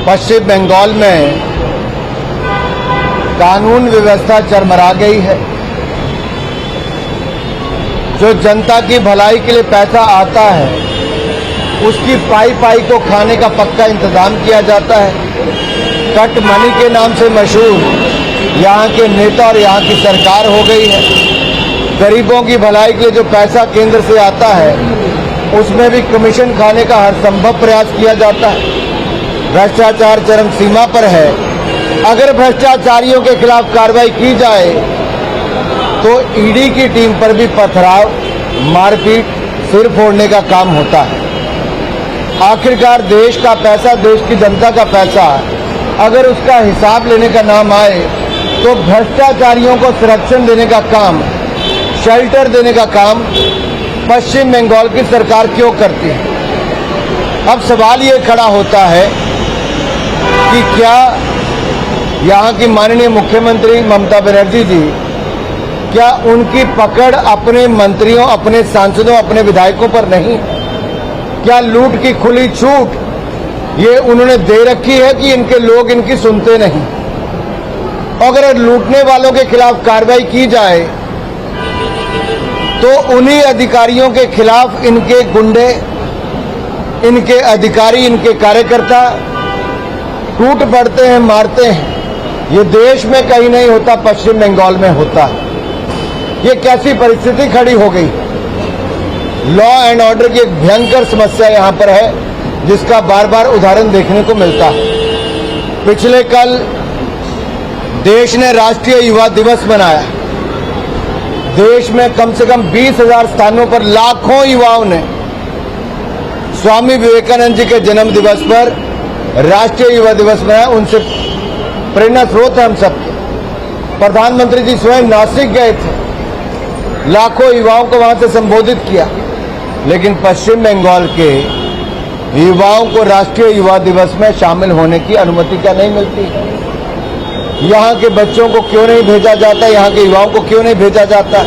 पश्चिम बंगाल में कानून व्यवस्था चरमरा गई है। जो जनता की भलाई के लिए पैसा आता है उसकी पाई पाई को खाने का पक्का इंतजाम किया जाता है। कट मनी के नाम से मशहूर यहाँ के नेता और यहाँ की सरकार हो गई है। गरीबों की भलाई के लिए जो पैसा केंद्र से आता है उसमें भी कमीशन खाने का हर संभव प्रयास किया जाता है। भ्रष्टाचार चरम सीमा पर है। अगर भ्रष्टाचारियों के खिलाफ कार्रवाई की जाए तो ईडी की टीम पर भी पथराव, मारपीट, सिर फोड़ने का काम होता है। आखिरकार देश का पैसा, देश की जनता का पैसा अगर उसका हिसाब लेने का नाम आए तो भ्रष्टाचारियों को संरक्षण देने का काम, शेल्टर देने का काम पश्चिम बंगाल की सरकार क्यों करती है। अब सवाल ये खड़ा होता है कि क्या यहाँ की माननीय मुख्यमंत्री ममता बनर्जी जी, क्या उनकी पकड़ अपने मंत्रियों, अपने सांसदों, अपने विधायकों पर नहीं? क्या लूट की खुली छूट ये उन्होंने दे रखी है कि इनके लोग इनकी सुनते नहीं? अगर लूटने वालों के खिलाफ कार्रवाई की जाए तो उन्हीं अधिकारियों के खिलाफ इनके गुंडे, इनके अधिकारी, इनके कार्यकर्ता टूट पड़ते हैं, मारते हैं। ये देश में कहीं नहीं होता, पश्चिम बंगाल में होता है। ये कैसी परिस्थिति खड़ी हो गई? लॉ एंड ऑर्डर की एक भयंकर समस्या यहां पर है जिसका बार बार उदाहरण देखने को मिलता है। पिछले कल देश ने राष्ट्रीय युवा दिवस मनाया। देश में कम से कम 20,000 स्थानों पर लाखों युवाओं ने स्वामी विवेकानंद जी के जन्म दिवस पर राष्ट्रीय युवा दिवस मनाया। उनसे प्रेरणा स्रोत है हम सबके। प्रधानमंत्री जी स्वयं नासिक गए थे, लाखों युवाओं को वहां से संबोधित किया। लेकिन पश्चिम बंगाल के युवाओं को राष्ट्रीय युवा दिवस में शामिल होने की अनुमति क्या नहीं मिलती? यहाँ के बच्चों को क्यों नहीं भेजा जाता? यहाँ के युवाओं को क्यों नहीं भेजा जाता?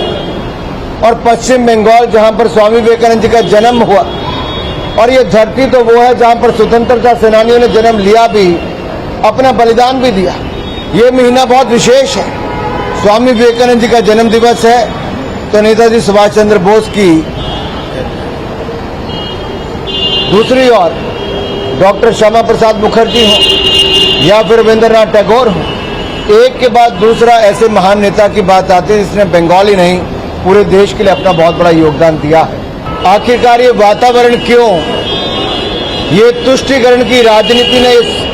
और पश्चिम बंगाल जहां पर स्वामी विवेकानंद जी का जन्म हुआ, और ये धरती तो वो है जहां पर स्वतंत्रता सेनानियों ने जन्म लिया भी, अपना बलिदान भी दिया। ये महीना बहुत विशेष है। स्वामी विवेकानंद जी का जन्म दिवस है तो नेताजी सुभाष चंद्र बोस की, दूसरी ओर डॉक्टर श्यामा प्रसाद मुखर्जी हो या फिर रविंद्रनाथ टैगोर हो, एक के बाद दूसरा ऐसे महान नेता की बात आती है जिसने बंगाल ही नहीं पूरे देश के लिए अपना बहुत बड़ा योगदान दिया है। आखिरकार ये वातावरण क्यों, ये तुष्टीकरण की राजनीति ने इस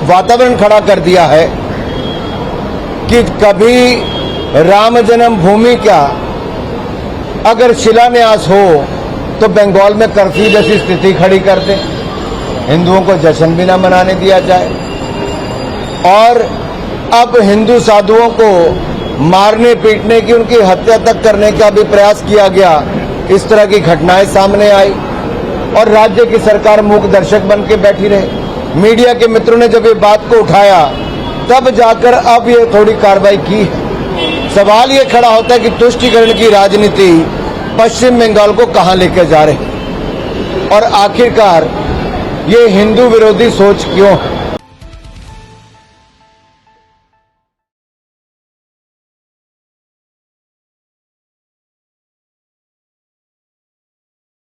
वातावरण खड़ा कर दिया है कि कभी राम जन्मभूमि का अगर शिलान्यास हो तो बंगाल में कर्फ्यू जैसी स्थिति खड़ी कर दे, हिंदुओं को जश्न भी न मनाने दिया जाए। और अब हिंदू साधुओं को मारने पीटने की, उनकी हत्या तक करने का भी प्रयास किया गया। इस तरह की घटनाएं सामने आई और राज्य की सरकार मूक दर्शक बन के बैठी रहे। मीडिया के मित्रों ने जब ये बात को उठाया तब जाकर अब ये थोड़ी कार्रवाई की है। सवाल ये खड़ा होता है कि तुष्टीकरण की राजनीति पश्चिम बंगाल को कहां लेकर जा रही है और आखिरकार ये हिंदू विरोधी सोच क्यों है?